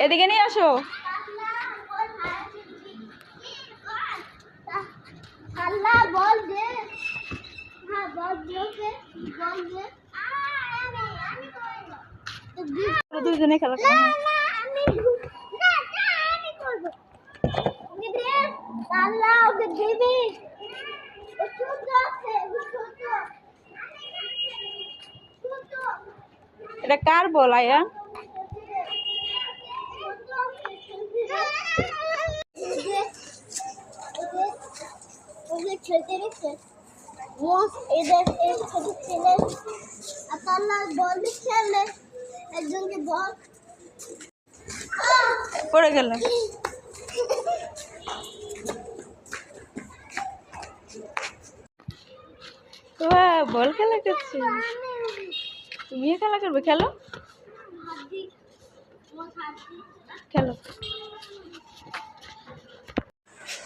এদিকে নিয়ে আসো। দুজনে খেলা এটা কার বল আয়া? খেলতে রেখে এদের এই ছোট ছেলে আপনার বল খেললে একজনকে বল পড়ে গেল। বল খেলা করছে, তুমিও খেলা করবে? খেলো খেলো।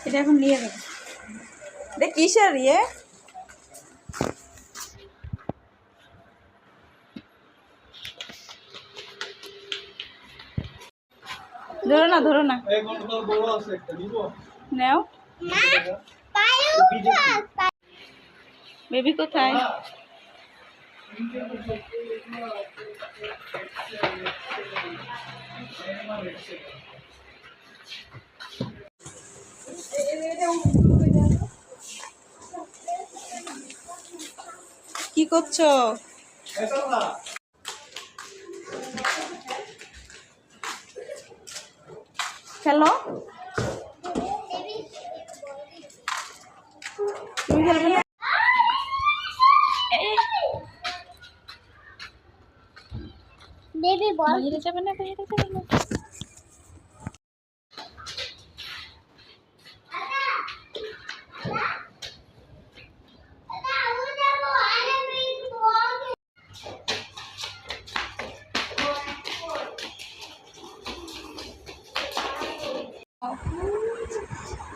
এটা এখন নিয়ে যাবে। দেখ কিসের ইয়ে? ধরো না, ধরো না, নাও। বেবি কোথায়? কি করছো? খেলো। তুমি খেলবে না? বেবি বল বাইরে যাবে না, বাইরে যাবে না।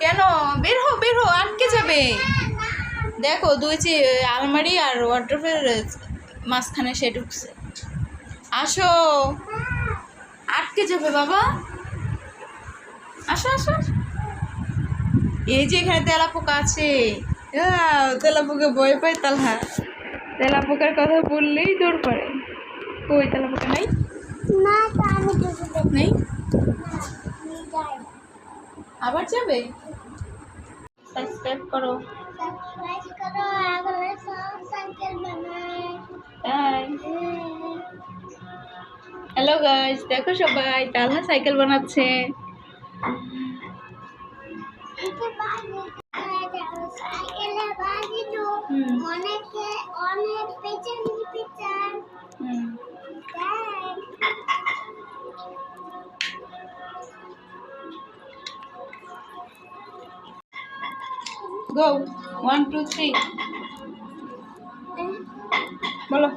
কেন? বের হো, বের হো, আটকে যাবে। দেখো দুইছি আলমারি আর ওয়ার্ড্রোবের মাঝখানে সে ঢুকছে। আসো, আটকে যাবে বাবা। আসো আসো। এই যে এখানে তেলাপোকা আছে। তেলাপোকা ভয় পায় তালহা। তেলাপোকার কথা বললেই দৌড় পড়ে। কই তেলাপোকা নাই? না আমি নেই। যাই আবার যাবে? সাবস্ক্রাইব করো। সাবস্ক্রাইব করো আগলে সব সাইকেল বানাই। তাই হ্যালো গাইস, দেখো সবাই তালহা সাইকেল বানাচ্ছে। সাইকেলে বাজি তো অনেকে অনেক পেছন পিছন গো 1 2 3 বলো।